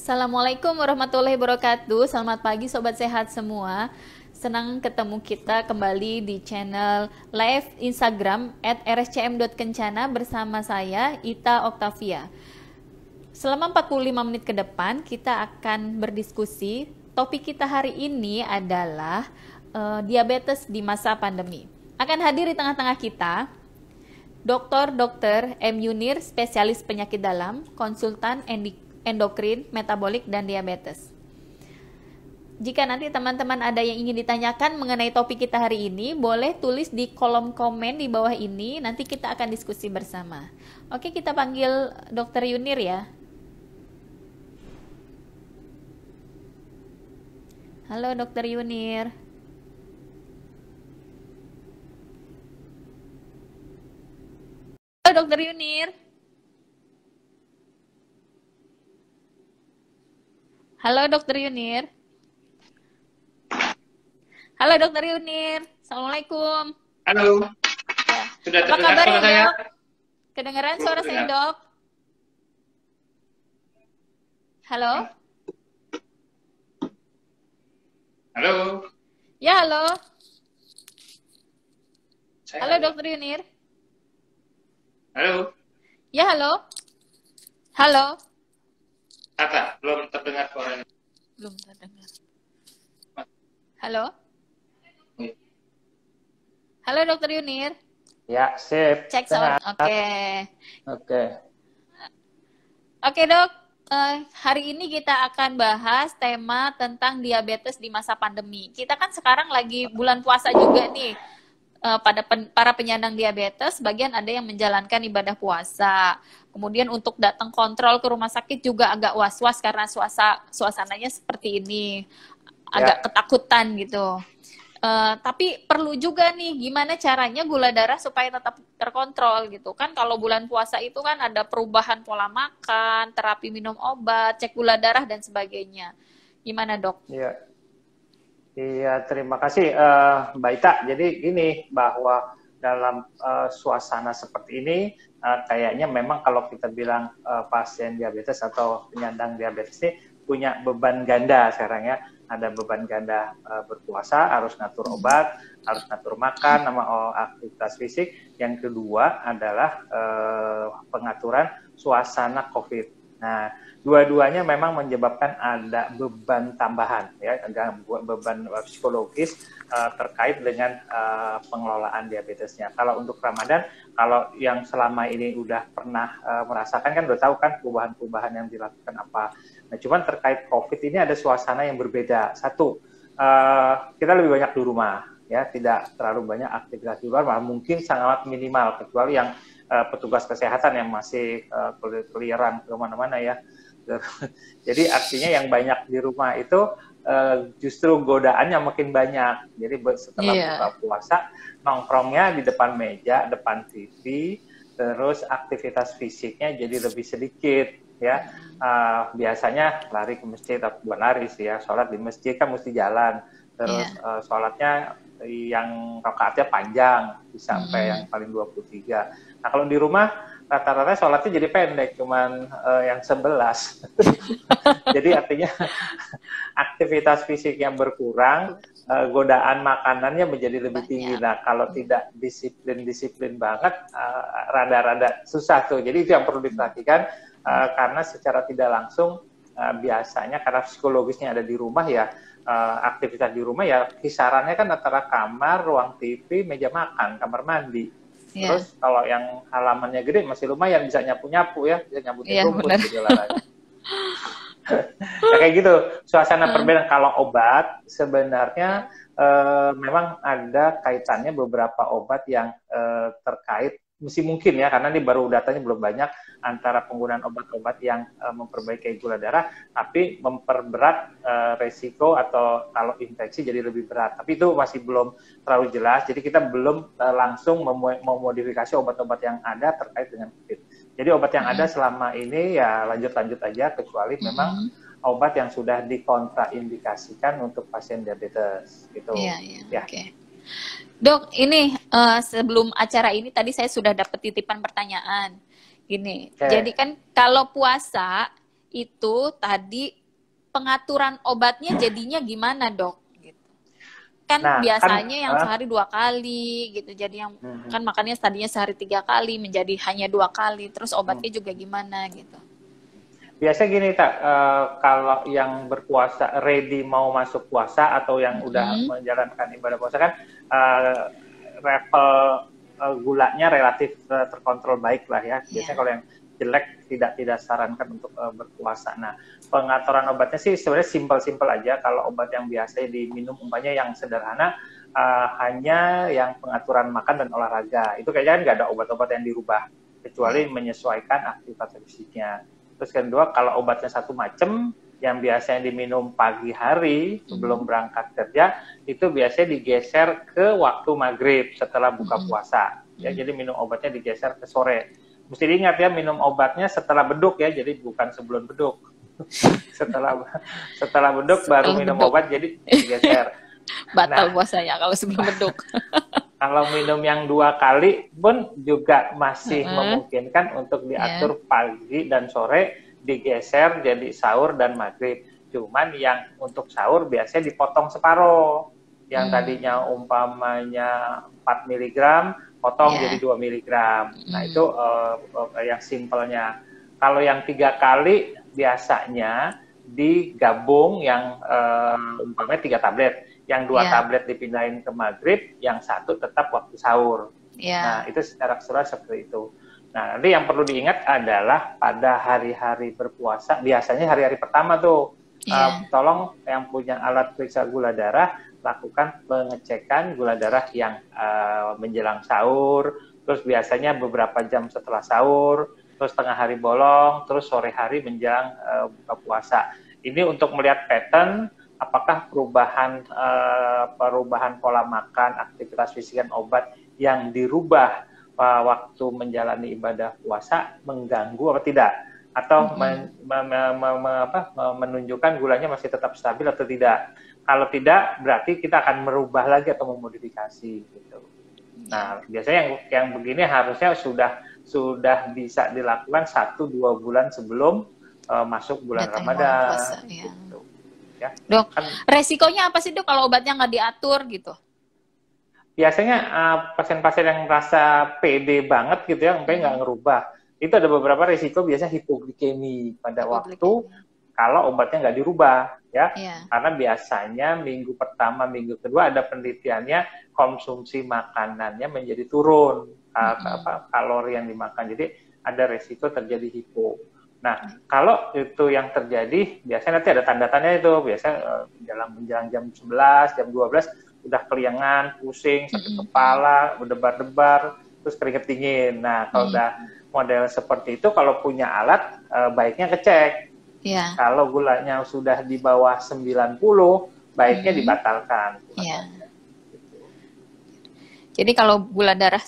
Assalamualaikum warahmatullahi wabarakatuh. Selamat pagi sobat sehat semua. Senang ketemu kita kembali di channel live Instagram @rscm.kencana bersama saya Ita Oktavia. Selama 45 menit ke depan kita akan berdiskusi. Topik kita hari ini adalah diabetes di masa pandemi. Akan hadir di tengah-tengah kita Dr. M. Yunir, spesialis penyakit dalam, konsultan endokrin, metabolik, dan diabetes. Jika nanti teman-teman ada yang ingin ditanyakan mengenai topik kita hari ini, boleh tulis di kolom komen di bawah ini, nanti kita akan diskusi bersama. Oke, kita panggil Dr. Yunir ya. Halo Dr. Yunir. Halo Dr. Yunir. Halo Dr. Yunir. Halo Dr. Yunir. Assalamualaikum. Halo. Ya. Sudah Apa terdengar kabar suara ya saya? dok? Kedengaran suara saya dok? Halo? Halo. Ya halo. Saya Halo Dr. Yunir. Halo. Ya halo. Halo. Kakak, belum terdengar suaranya. Belum terdengar. Halo. Halo Dr. Yunir. Ya, sip. Cek sound. Oke. Oke. Oke dok. Hari ini kita akan bahas tema tentang diabetes di masa pandemi. Kita kan sekarang lagi bulan puasa juga nih. Pada para penyandang diabetes, bagian ada yang menjalankan ibadah puasa. Kemudian untuk datang kontrol ke rumah sakit juga agak was-was karena suasananya seperti ini. Agak ketakutan gitu. Tapi perlu juga nih gimana caranya gula darah supaya tetap terkontrol gitu kan. Kalau bulan puasa itu kan ada perubahan pola makan, terapi minum obat, cek gula darah dan sebagainya. Gimana dok? Iya. Iya, terima kasih Mbak Ita. Jadi gini, bahwa dalam suasana seperti ini, kayaknya memang kalau kita bilang pasien diabetes atau penyandang diabetes ini punya beban ganda sekarang ya. Ada beban ganda berpuasa, harus ngatur obat, harus ngatur makan, sama aktivitas fisik. Yang kedua adalah pengaturan suasana COVID. Nah, dua-duanya memang menyebabkan ada beban tambahan, ya, ada beban psikologis terkait dengan pengelolaan diabetesnya. Kalau untuk Ramadan, kalau yang selama ini udah pernah merasakan kan udah tahu kan perubahan-perubahan yang dilakukan apa. Nah, cuman terkait COVID ini ada suasana yang berbeda. Satu, kita lebih banyak di rumah, ya, tidak terlalu banyak aktivitas di luar, malah mungkin sangat minimal, kecuali yang petugas kesehatan yang masih keliaran kemana-mana ya. Jadi artinya yang banyak di rumah itu justru godaannya makin banyak. Jadi setelah buka puasa, nongkrongnya di depan meja, depan TV, terus aktivitas fisiknya jadi lebih sedikit ya. Biasanya lari ke masjid, atau bukan lari sih ya, sholat di masjid kan mesti jalan. Terus sholatnya yang rakaatnya panjang, bisa sampai yang paling 23. Nah kalau di rumah rata-rata sholatnya jadi pendek, cuman yang 11. Jadi artinya aktivitas fisik yang berkurang, godaan makanannya menjadi lebih tinggi. Nah kalau tidak disiplin banget, rada-rada susah tuh. Jadi itu yang perlu diperhatikan, karena secara tidak langsung biasanya karena psikologisnya ada di rumah ya, aktivitas di rumah ya kisarannya kan antara kamar, ruang TV, meja makan, kamar mandi. Terus kalau yang halamannya gede masih lumayan bisa nyapu-nyapu ya, bisa nyabutin rumput gitu olahraga. Kayak gitu, suasana perbedaan. Kalau obat sebenarnya memang ada kaitannya beberapa obat yang terkait, mungkin ya, karena ini baru datanya belum banyak, antara penggunaan obat-obat yang memperbaiki gula darah, tapi memperberat resiko atau kalau infeksi jadi lebih berat. Tapi itu masih belum terlalu jelas, jadi kita belum langsung memodifikasi obat-obat yang ada terkait dengan COVID. Jadi obat yang ada selama ini ya lanjut-lanjut aja, kecuali memang obat yang sudah dikontraindikasikan untuk pasien diabetes gitu. Ya. Okay. Dok, ini sebelum acara ini tadi saya sudah dapat titipan pertanyaan. Gini, jadi kan kalau puasa itu tadi pengaturan obatnya jadinya gimana, Dok? Gitu. Kan Nah, biasanya yang sehari 2 kali gitu. Jadi yang kan makannya tadinya sehari 3 kali menjadi hanya 2 kali. Terus obatnya juga gimana gitu. Biasa gini tak, kalau yang berpuasa ready mau masuk puasa atau yang udah menjalankan ibadah puasa kan level gulanya relatif terkontrol baik lah ya. Biasanya kalau yang jelek tidak sarankan untuk berpuasa. Nah, pengaturan obatnya sih sebenarnya simpel-simpel aja. Kalau obat yang biasa diminum umpamanya yang sederhana hanya yang pengaturan makan dan olahraga. Itu kayaknya kan nggak ada obat-obat yang dirubah kecuali menyesuaikan aktivitas fisiknya. Terus kedua, kalau obatnya satu macam, yang biasanya diminum pagi hari sebelum berangkat kerja, itu biasanya digeser ke waktu maghrib setelah buka puasa. Ya, jadi minum obatnya digeser ke sore. Mesti diingat ya, minum obatnya setelah beduk ya, jadi bukan sebelum beduk. setelah beduk baru minum obat, jadi digeser. Batal puasanya kalau sebelum beduk. Kalau minum yang 2 kali pun juga masih memungkinkan untuk diatur pagi dan sore, digeser jadi sahur dan maghrib. Cuman yang untuk sahur biasanya dipotong separuh. Yang tadinya umpamanya 4 mg, potong jadi 2 mg. Nah itu yang simpelnya. Kalau yang 3 kali biasanya digabung yang umpamanya 3 tablet. Yang 2 tablet dipindahin ke maghrib, yang 1 tetap waktu sahur. Nah, itu secara keseluruhan seperti itu. Nah, nanti yang perlu diingat adalah pada hari-hari berpuasa, biasanya hari-hari pertama tuh, tolong yang punya alat periksa gula darah, lakukan pengecekan gula darah yang menjelang sahur, terus biasanya beberapa jam setelah sahur, terus tengah hari bolong, terus sore hari menjelang buka puasa. Ini untuk melihat pattern, apakah perubahan pola makan, aktivitas fisik dan obat yang dirubah waktu menjalani ibadah puasa mengganggu atau tidak, atau menunjukkan gulanya masih tetap stabil atau tidak. Kalau tidak, berarti kita akan merubah lagi atau memodifikasi gitu. Nah, biasanya yang begini harusnya sudah bisa dilakukan 1-2 bulan sebelum masuk bulan Ramadan. Puasa, gitu. Ya. Dok, resikonya apa sih Dok kalau obatnya nggak diatur gitu? Biasanya pasien-pasien yang merasa pede banget gitu ya, sampai nggak ngerubah. Itu ada beberapa resiko, biasanya hipoglikemi pada waktu kalau obatnya nggak dirubah ya. Karena biasanya minggu pertama, minggu kedua ada penelitiannya konsumsi makanannya menjadi turun, kalori yang dimakan. Jadi ada resiko terjadi hipo. Nah, kalau itu yang terjadi, biasanya nanti ada tanda-tandanya itu. Biasanya menjelang jam 11, jam 12, udah keliangan, pusing, sakit kepala, berdebar-debar, terus keringet dingin. Nah, kalau udah model seperti itu, kalau punya alat, baiknya kecek. Kalau gulanya sudah di bawah 90, baiknya dibatalkan. Jadi kalau gula darah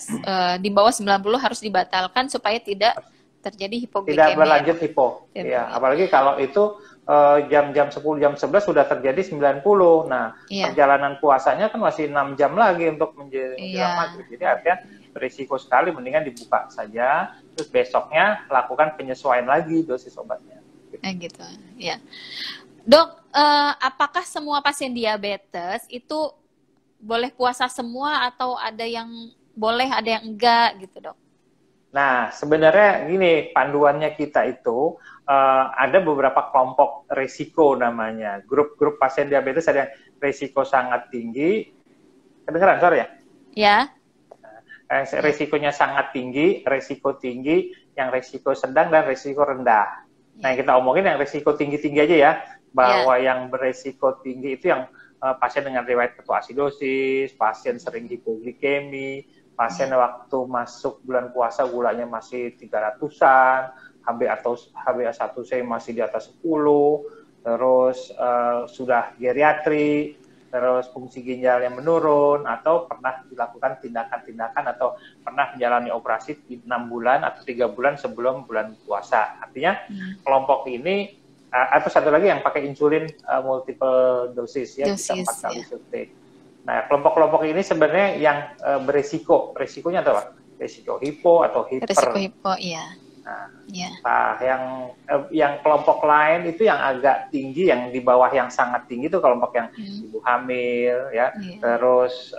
di bawah 90 harus dibatalkan supaya tidak terjadi hipoglikemi. Tidak berlanjut hipo. Ya, apalagi kalau itu jam-jam 10, jam 11 sudah terjadi 90. Nah, perjalanan puasanya kan masih 6 jam lagi untuk menjelang maghrib. Jadi artinya berisiko sekali, mendingan dibuka saja, terus besoknya lakukan penyesuaian lagi dosis obatnya. Gitu. Ya. Dok, apakah semua pasien diabetes itu boleh puasa semua atau ada yang boleh, ada yang enggak gitu, Dok? Nah, sebenarnya gini, panduannya kita itu ada beberapa kelompok resiko namanya. Grup-grup pasien diabetes ada yang resiko sangat tinggi. Kedengeran suara ya? Ya. Resikonya sangat tinggi, resiko tinggi, yang resiko sedang, dan resiko rendah. Nah, kita omongin yang resiko tinggi-tinggi aja ya. Bahwa yang beresiko tinggi itu yang pasien dengan riwayat ketoasidosis, pasien sering hipoglikemi, pasien waktu masuk bulan puasa gulanya masih 300-an, HbA1c masih di atas 10, terus sudah geriatri, terus fungsi ginjalnya menurun, atau pernah dilakukan tindakan-tindakan atau pernah menjalani operasi 6 bulan atau 3 bulan sebelum bulan puasa. Artinya kelompok ini, atau satu lagi yang pakai insulin multiple dosis ya, bisa 4 kali suntik. Nah, kelompok-kelompok ini sebenarnya yang beresiko. Resikonya apa? Resiko hipo atau hiper. Resiko hipo, iya. Ya. Nah, yang kelompok lain itu yang agak tinggi, yang di bawah yang sangat tinggi itu kelompok yang ibu hamil, ya, terus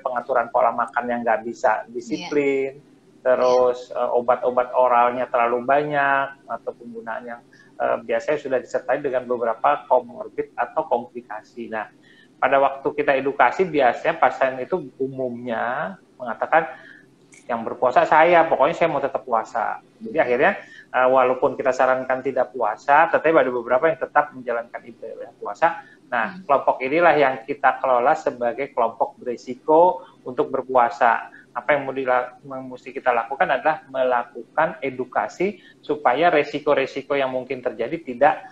pengaturan pola makan yang nggak bisa disiplin, terus obat-obat oralnya terlalu banyak atau penggunaan yang biasanya sudah disertai dengan beberapa komorbid atau komplikasi. Nah, pada waktu kita edukasi biasanya pasien itu umumnya mengatakan, yang berpuasa pokoknya saya mau tetap puasa. Jadi akhirnya walaupun kita sarankan tidak puasa, tetapi ada beberapa yang tetap menjalankan ibadah puasa. Nah, kelompok inilah yang kita kelola sebagai kelompok berisiko untuk berpuasa. Apa yang mesti kita lakukan adalah melakukan edukasi supaya resiko-resiko yang mungkin terjadi tidak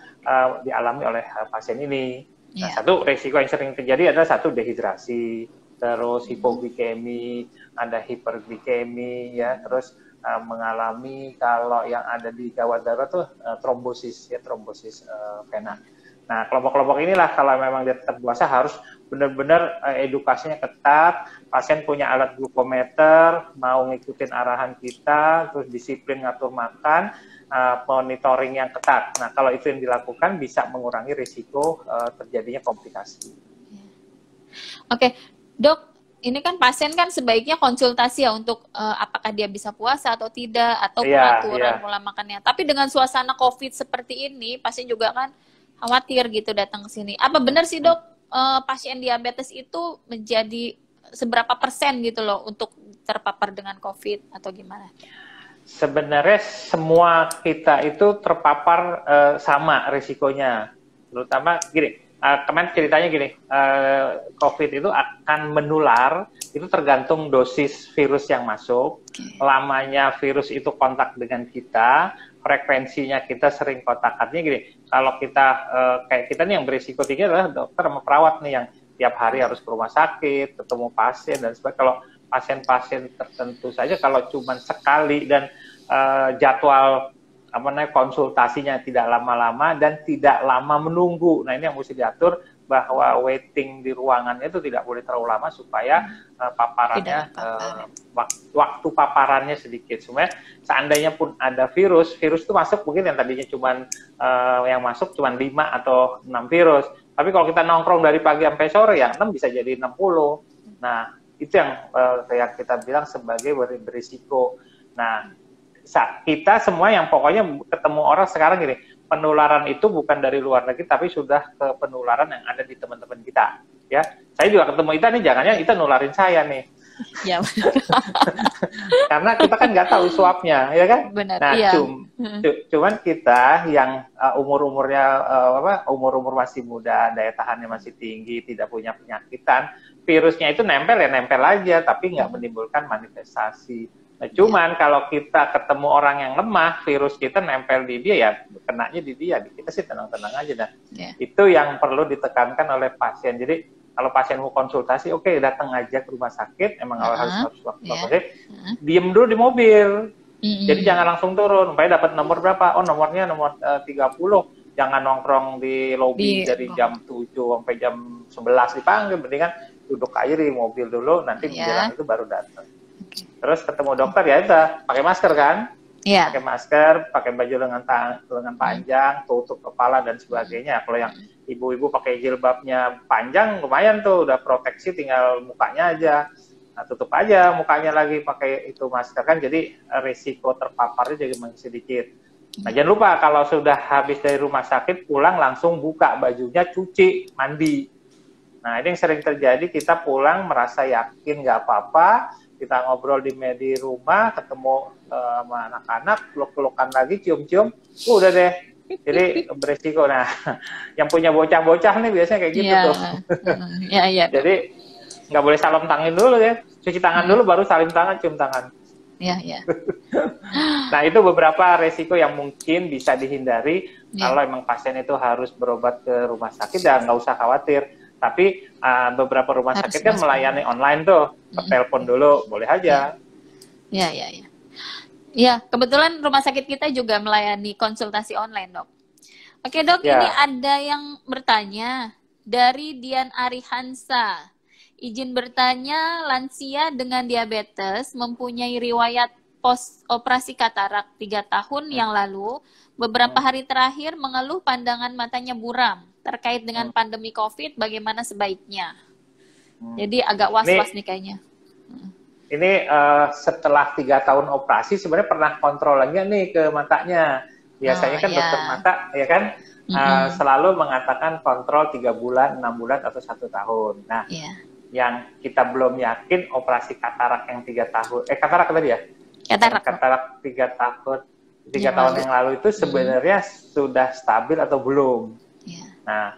dialami oleh pasien ini. Nah, satu resiko yang sering terjadi adalah dehidrasi, terus hipoglikemi, ada hiperglikemi, ya, terus mengalami kalau yang ada di gawat darurat tuh trombosis vena. Nah, kelompok-kelompok inilah kalau memang dia tetap puasa harus benar-benar edukasinya ketat, pasien punya alat glukometer, mau ngikutin arahan kita, terus disiplin ngatur makan, monitoring yang ketat. Nah, kalau itu yang dilakukan bisa mengurangi risiko terjadinya komplikasi. Oke, Dok, ini kan pasien kan sebaiknya konsultasi ya untuk apakah dia bisa puasa atau tidak, atau pengaturan pola makannya. Tapi dengan suasana COVID seperti ini, pasien juga kan khawatir gitu datang ke sini. Apa benar sih, Dok, pasien diabetes itu menjadi seberapa persen gitu loh untuk terpapar dengan COVID atau gimana? Sebenarnya semua kita itu terpapar sama risikonya. Terutama gini, kemarin ceritanya gini, COVID itu akan menular, itu tergantung dosis virus yang masuk, lamanya virus itu kontak dengan kita, frekuensinya kita sering kontakannya gini. Kalau kita kayak kita nih yang berisiko tinggi adalah dokter sama perawat nih yang tiap hari harus ke rumah sakit, ketemu pasien dan sebagainya. Kalau pasien-pasien tertentu saja, kalau cuma sekali dan jadwal konsultasinya tidak lama-lama dan tidak lama menunggu. Nah, ini yang mesti diatur bahwa waiting di ruangannya itu tidak boleh terlalu lama supaya paparannya waktu paparannya sedikit. Seandainya pun ada virus itu masuk mungkin yang tadinya yang masuk cuma 5 atau 6 virus. Tapi kalau kita nongkrong dari pagi sampai sore yang 6 bisa jadi 60. Nah, itu yang kita bilang sebagai berisiko. Nah, kita semua yang pokoknya ketemu orang sekarang gini, penularan itu bukan dari luar negeri tapi sudah ke penularan yang ada di teman-teman kita, ya. Saya juga ketemu Ita nih, jangannya Ita nularin saya nih. Ya. Karena kita kan nggak tahu swabnya, ya kan? Benar, nah, iya. Cuman kita yang umur masih muda, daya tahannya masih tinggi, tidak punya penyakitan, virusnya itu nempel aja, tapi nggak menimbulkan manifestasi. Nah, cuman kalau kita ketemu orang yang lemah, virus kita nempel di dia, ya kenanya di dia. Kita sih tenang-tenang aja. Nah, itu yang perlu ditekankan oleh pasien. Jadi kalau pasien mau konsultasi, oke, datang aja ke rumah sakit, emang harus waktu diem dulu di mobil. Jadi jangan langsung turun, supaya dapat nomor berapa? Oh, nomornya nomor 30. Jangan nongkrong di lobi dari jam 7 sampai jam 11 dipanggil. Mendingan duduk aja di mobil dulu, nanti bilang itu baru datang. Terus ketemu dokter ya udah pakai masker kan? Pakai masker, pakai baju lengan panjang, tutup kepala dan sebagainya. Kalau yang ibu-ibu pakai jilbabnya panjang lumayan tuh, udah proteksi, tinggal mukanya aja. Nah, tutup aja mukanya lagi pakai itu masker kan, jadi risiko terpaparnya jadi masih sedikit. Nah, jangan lupa kalau sudah habis dari rumah sakit pulang langsung buka bajunya, cuci, mandi. Nah, ini yang sering terjadi, kita pulang merasa yakin nggak apa-apa, kita ngobrol di rumah, ketemu sama anak-anak, peluk-pelukan lagi, cium-cium, udah deh. Jadi beresiko. Nah, yang punya bocah-bocah nih biasanya kayak gitu tuh. Jadi nggak boleh salam tangan dulu ya, cuci tangan dulu baru salim tangan, cium tangan. Nah, itu beberapa resiko yang mungkin bisa dihindari kalau emang pasien itu harus berobat ke rumah sakit, dan nggak usah khawatir. Tapi beberapa rumah sakit kan melayani online tuh, telepon dulu, boleh aja. Ya, kebetulan rumah sakit kita juga melayani konsultasi online, Dok. Oke, Dok, ini ada yang bertanya dari Dian Arihansa. Izin bertanya, lansia dengan diabetes mempunyai riwayat pos operasi katarak 3 tahun yang lalu, beberapa hari terakhir mengeluh pandangan matanya buram. Terkait dengan pandemi COVID, bagaimana sebaiknya? Jadi agak was-was nih kayaknya. Ini setelah 3 tahun operasi sebenarnya pernah kontrol lagi nih ke matanya. Biasanya kan dokter mata ya kan selalu mengatakan kontrol 3 bulan, 6 bulan atau 1 tahun. Nah, yang kita belum yakin operasi katarak yang 3 tahun, katarak tadi ya? Katarak 3 tahun, 3 tahun yang lalu itu sebenarnya sudah stabil atau belum? Nah,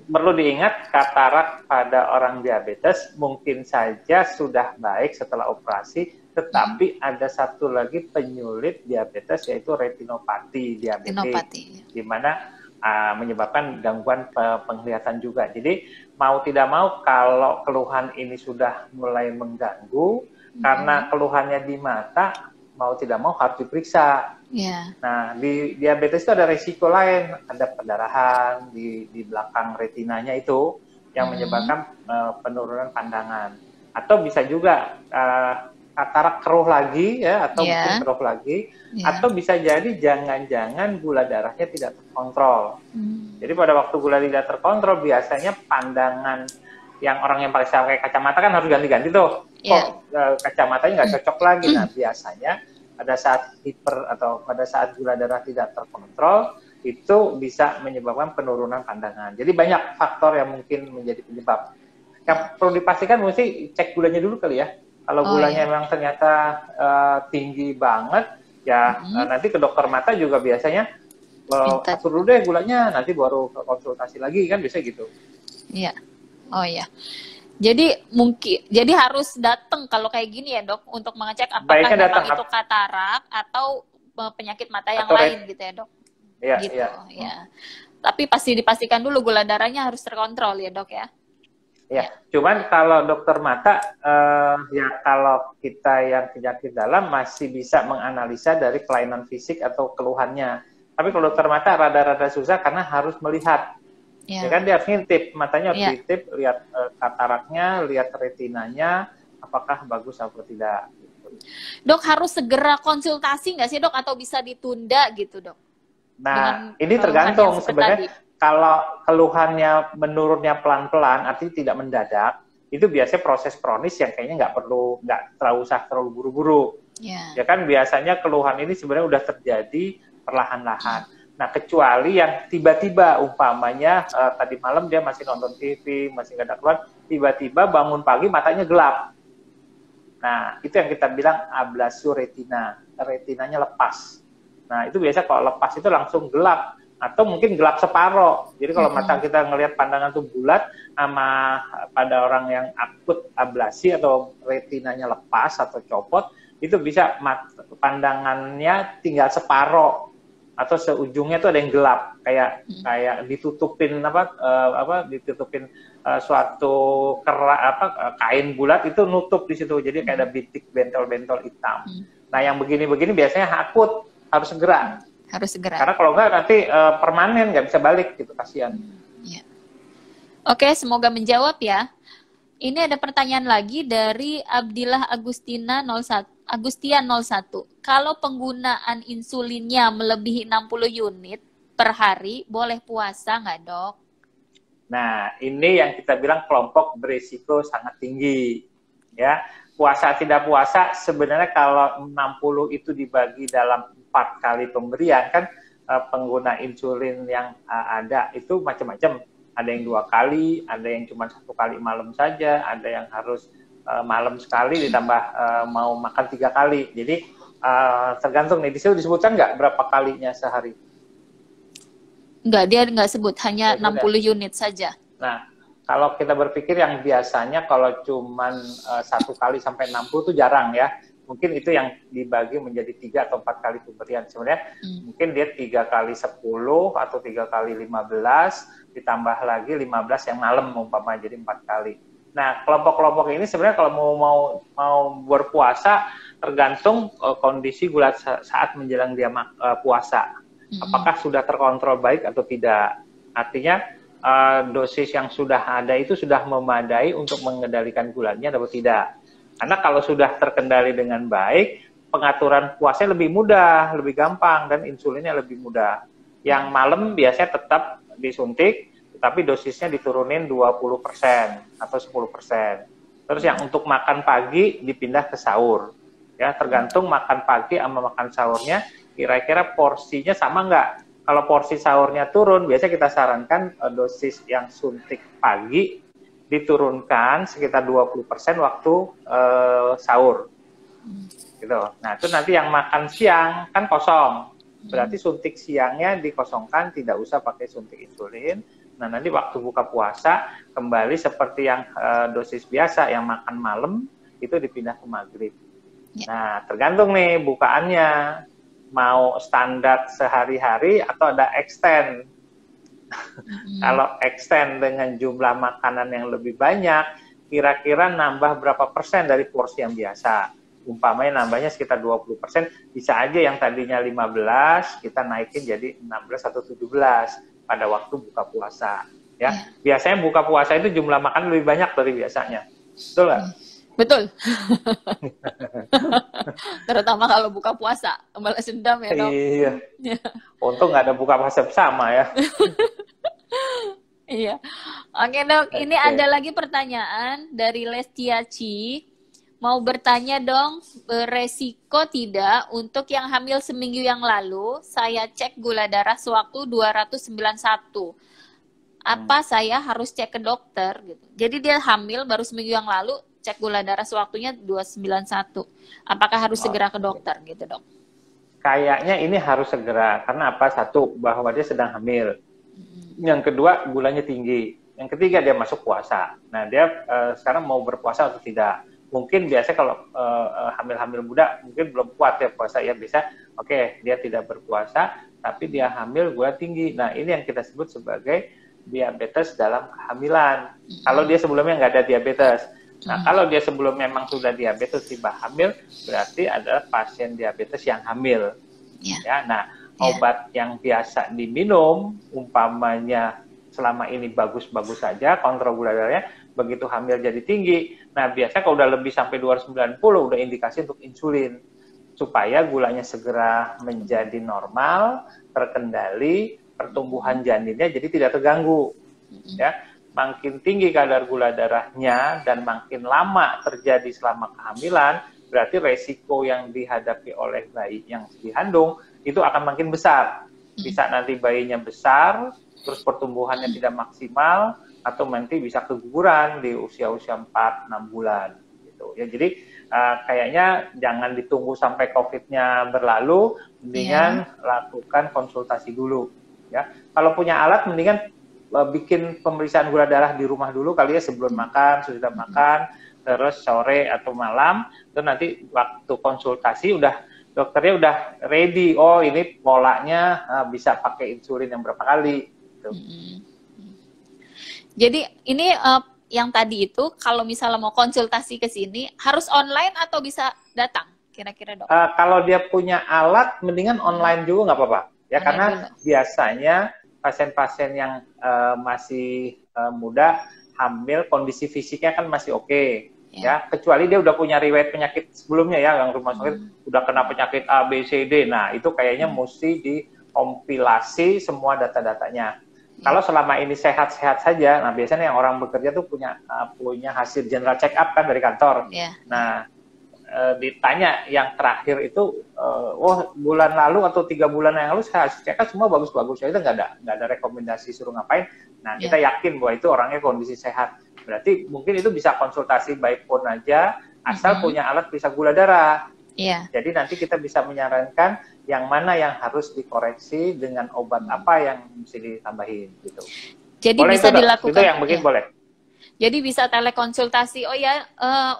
perlu diingat katarak pada orang diabetes mungkin saja sudah baik setelah operasi, tetapi ada satu lagi penyulit diabetes yaitu retinopati diabetes, di mana menyebabkan gangguan penglihatan juga. Jadi mau tidak mau kalau keluhan ini sudah mulai mengganggu, karena keluhannya di mata, mau tidak mau harus diperiksa. Nah, di diabetes itu ada resiko lain, ada pendarahan di belakang retinanya itu yang menyebabkan penurunan pandangan. Atau bisa juga katarak keruh lagi ya, atau mungkin keruh lagi, atau bisa jadi jangan-jangan gula darahnya tidak terkontrol. Jadi pada waktu gula tidak terkontrol, biasanya pandangan yang orang yang pakai kacamata kan harus ganti-ganti tuh. Kacamatanya nggak cocok lagi. Nah, biasanya pada saat hiper atau pada saat gula darah tidak terkontrol, itu bisa menyebabkan penurunan pandangan. Jadi banyak faktor yang mungkin menjadi penyebab. Yang perlu dipastikan mesti cek gulanya dulu kali ya. Kalau gulanya memang ternyata tinggi banget, ya nanti ke dokter mata juga biasanya atur dulu deh gulanya, nanti baru konsultasi lagi kan, bisa gitu. Iya. Oh iya. Jadi harus datang kalau kayak gini ya dok, untuk mengecek apakah memang itu katarak atau penyakit mata yang lain gitu ya dok. Iya. Gitu ya. Tapi pasti dipastikan dulu gula darahnya harus terkontrol ya dok ya. Ya, cuman kalau dokter mata ya kalau kita yang penyakit dalam masih bisa menganalisa dari kelainan fisik atau keluhannya. Tapi kalau dokter mata rada-rada susah karena harus melihat. Ya kan dia harus ngintip, matanya harus diintip, lihat kataraknya, lihat retinanya, apakah bagus atau tidak. Dok, harus segera konsultasi nggak sih dok, atau bisa ditunda gitu dok? Nah, ini tergantung sebenarnya. Kalau keluhannya menurunnya pelan-pelan, artinya tidak mendadak, itu biasanya proses kronis yang kayaknya nggak terlalu buru-buru. Ya kan biasanya keluhan ini sebenarnya udah terjadi perlahan-lahan. Nah, kecuali yang tiba-tiba, umpamanya tadi malam dia masih nonton TV, masih nggak ada keluhan, tiba-tiba bangun pagi matanya gelap. Nah, itu yang kita bilang ablasio retina, retinanya lepas. Nah, itu biasa kalau lepas itu langsung gelap, atau mungkin gelap separoh. Jadi kalau mata kita ngelihat pandangan tuh bulat, sama pada orang yang akut ablasi atau retinanya lepas atau copot, itu bisa pandangannya tinggal separoh. Atau seujungnya tuh ada yang gelap, kayak ditutupin ditutupin suatu kain bulat itu nutup di situ, jadi kayak ada bintik bentol-bentol hitam. Nah, yang begini-begini biasanya akut, harus segera. Karena kalau enggak nanti permanen, nggak bisa balik gitu, kasihan. Oke, semoga menjawab ya. Ini ada pertanyaan lagi dari Abdillah Agustian 01. Kalau penggunaan insulinnya melebihi 60 unit per hari, boleh puasa nggak dok? Nah, ini yang kita bilang kelompok berisiko sangat tinggi. Ya, puasa tidak puasa sebenarnya kalau 60 itu dibagi dalam 4 kali pemberian, kan pengguna insulin yang ada itu macam-macam. Ada yang 2 kali, ada yang cuma 1 kali malam saja, ada yang harus malam sekali ditambah mau makan 3 kali. Jadi tergantung nih, disitu disebutkan nggak berapa kalinya sehari? Nggak, dia nggak sebut, hanya 60 unit saja. Nah, kalau kita berpikir yang biasanya kalau cuma 1 kali sampai 60 itu jarang ya. Mungkin itu yang dibagi menjadi 3 atau 4 kali pemberian. Sebenarnya mungkin dia 3 kali 10 atau 3 kali 15, ditambah lagi 15 yang malam umpamanya, jadi 4 kali. Nah, kelompok-kelompok ini sebenarnya kalau mau berpuasa tergantung kondisi gula saat menjelang dia puasa. Apakah sudah terkontrol baik atau tidak. Artinya dosis yang sudah ada itu sudah memadai untuk mengendalikan gulanya atau tidak. Karena kalau sudah terkendali dengan baik, pengaturan puasanya lebih mudah, lebih gampang, dan insulinnya lebih mudah. Yang malam biasanya tetap disuntik, tapi dosisnya diturunin 20% atau 10%. Terus yang untuk makan pagi dipindah ke sahur. Ya, tergantung makan pagi sama makan sahurnya, kira-kira porsinya sama nggak? Kalau porsi sahurnya turun, biasanya kita sarankan dosis yang suntik pagi diturunkan sekitar 20% waktu sahur. Gitu. Nah, itu nanti yang makan siang kan kosong. Berarti suntik siangnya dikosongkan, tidak usah pakai suntik insulin. Nah, nanti waktu buka puasa kembali seperti yang dosis biasa, yang makan malam itu dipindah ke maghrib. Nah, tergantung nih bukaannya. Mau standar sehari-hari atau ada extend. Kalau extend dengan jumlah makanan yang lebih banyak, kira-kira nambah berapa persen dari porsi yang biasa. Umpamanya nambahnya sekitar 20%, bisa aja yang tadinya 15, kita naikin jadi 16 atau 17 pada waktu buka puasa. Ya, biasanya buka puasa itu jumlah makan lebih banyak dari biasanya. Betul nggak? Betul. Terutama kalau buka puasa, balas dendam ya, Dok. Iya. Untung nggak ada buka puasa bersama ya. Iya. Oke, Dok. Ini ada lagi pertanyaan dari Lestiaci. Mau bertanya dong, beresiko tidak untuk yang hamil seminggu yang lalu, saya cek gula darah sewaktu 291. Apa saya harus cek ke dokter? Gitu. Jadi dia hamil baru seminggu yang lalu, cek gula darah sewaktunya 291. Apakah harus segera ke dokter gitu, Dok? Kayaknya ini harus segera, karena apa? Satu, bahwa dia sedang hamil. Yang kedua, gulanya tinggi. Yang ketiga, dia masuk puasa. Nah, dia sekarang mau berpuasa atau tidak? Mungkin biasa kalau hamil-hamil muda mungkin belum kuat ya puasa ya, bisa oke, dia tidak berpuasa tapi dia hamil gula tinggi. Nah, ini yang kita sebut sebagai diabetes dalam kehamilan. Kalau dia sebelumnya nggak ada diabetes. Nah, kalau dia sebelumnya memang sudah diabetes tiba hamil, berarti adalah pasien diabetes yang hamil. Ya, nah, obat yang biasa diminum umpamanya selama ini bagus-bagus saja kontrol gula darahnya, begitu hamil jadi tinggi. Nah, biasanya kalau udah lebih sampai 290 udah indikasi untuk insulin supaya gulanya segera menjadi normal, terkendali, pertumbuhan janinnya jadi tidak terganggu. Ya, makin tinggi kadar gula darahnya dan makin lama terjadi selama kehamilan, berarti resiko yang dihadapi oleh bayi yang dikandung itu akan makin besar. Bisa nanti bayinya besar, terus pertumbuhannya tidak maksimal, atau nanti bisa keguguran di usia-usia 4-6 bulan gitu ya. Jadi kayaknya jangan ditunggu sampai COVID-nya berlalu, mendingan lakukan konsultasi dulu ya. Kalau punya alat mendingan bikin pemeriksaan gula darah di rumah dulu kali ya, sebelum makan, sesudah makan, terus sore atau malam, terus nanti waktu konsultasi dokternya udah ready, oh ini polanya bisa pakai insulin yang berapa kali gitu. Jadi ini yang tadi itu kalau misalnya mau konsultasi ke sini harus online atau bisa datang kira-kira, Dok? Kalau dia punya alat mendingan online juga nggak apa-apa ya, karena biasanya pasien-pasien yang masih muda hamil kondisi fisiknya kan masih oke. Ya, kecuali dia udah punya riwayat penyakit sebelumnya ya, yang rumah sakit udah kena penyakit A, B, C, D. Nah, itu kayaknya mesti dikompilasi semua data-datanya. Kalau selama ini sehat-sehat saja, nah biasanya yang orang bekerja tuh punya hasil general check up kan dari kantor. Nah, ditanya yang terakhir itu, bulan lalu atau 3 bulan yang lalu saya hasil check up semua bagus-bagus, itu nggak ada rekomendasi suruh ngapain. Nah, kita yakin bahwa itu orangnya kondisi sehat. Berarti mungkin itu bisa konsultasi by phone aja, asal punya alat periksa gula darah. Jadi nanti kita bisa menyarankan yang mana yang harus dikoreksi dengan obat apa yang mesti ditambahin gitu. Jadi boleh bisa itu, dilakukan. Itu yang mungkin boleh. Jadi bisa telekonsultasi. Oh ya,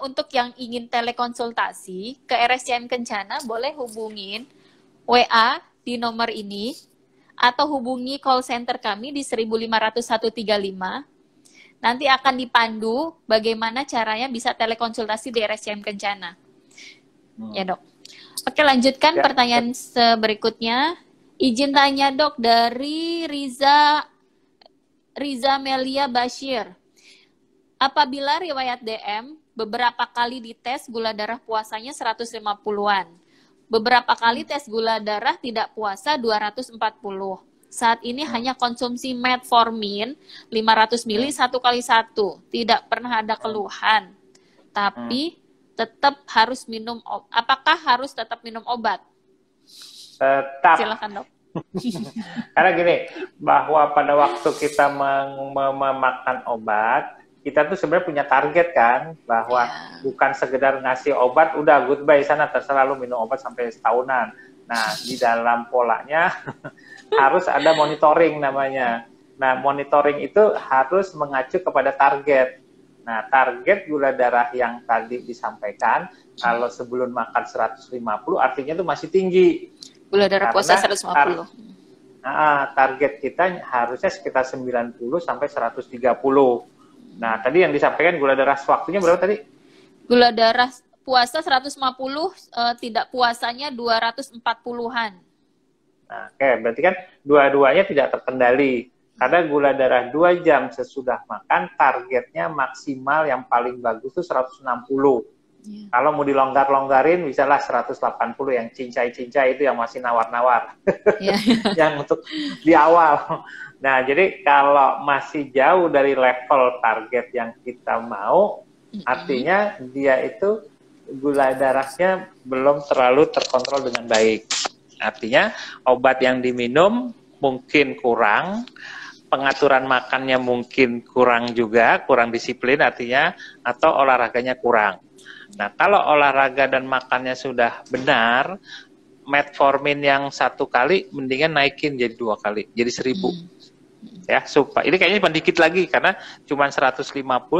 untuk yang ingin telekonsultasi ke RSCM Kencana boleh hubungin WA di nomor ini atau hubungi call center kami di 1500135. Nanti akan dipandu bagaimana caranya bisa telekonsultasi di RSCM Kencana. Ya, Dok. Oke, lanjutkan pertanyaan berikutnya. Izin tanya, Dok, dari Riza Melia Bashir. Apabila riwayat DM beberapa kali dites gula darah puasanya 150-an. Beberapa kali tes gula darah tidak puasa 240. Saat ini hanya konsumsi metformin 500 mili 1 kali 1. Tidak pernah ada keluhan. Tapi tetap harus minum. Apakah harus tetap minum obat? Tetap. Silakan, Dok. Karena gini, bahwa pada waktu kita memakan obat, kita tuh sebenarnya punya target kan, bahwa bukan sekedar ngasih obat, udah goodbye sana, terserah lu minum obat sampai setahunan. Nah, di dalam polanya harus ada monitoring namanya. Nah, monitoring itu harus mengacu kepada target. Nah, target gula darah yang tadi disampaikan, kalau sebelum makan 150, artinya itu masih tinggi. Gula darah puasa 150. Target kita harusnya sekitar 90 sampai 130. Nah, tadi yang disampaikan gula darah waktunya berapa tadi? Gula darah puasa 150, tidak puasanya 240-an. Nah, oke, berarti kan dua-duanya tidak terkendali. Karena gula darah 2 jam sesudah makan, targetnya maksimal yang paling bagus itu 160. Kalau mau dilonggar-longgarin, bisalah 180 yang cincai-cincai itu yang masih nawar-nawar. Yang untuk di awal. Nah, jadi kalau masih jauh dari level target yang kita mau, artinya dia itu gula darahnya belum terlalu terkontrol dengan baik. Artinya obat yang diminum mungkin kurang, pengaturan makannya mungkin kurang juga, kurang disiplin artinya, atau olahraganya kurang. Nah, kalau olahraga dan makannya sudah benar, metformin yang 1 kali mendingan naikin jadi 2 kali, jadi 1000. Ya, supaya ini kayaknya cuma dikit lagi karena cuma 150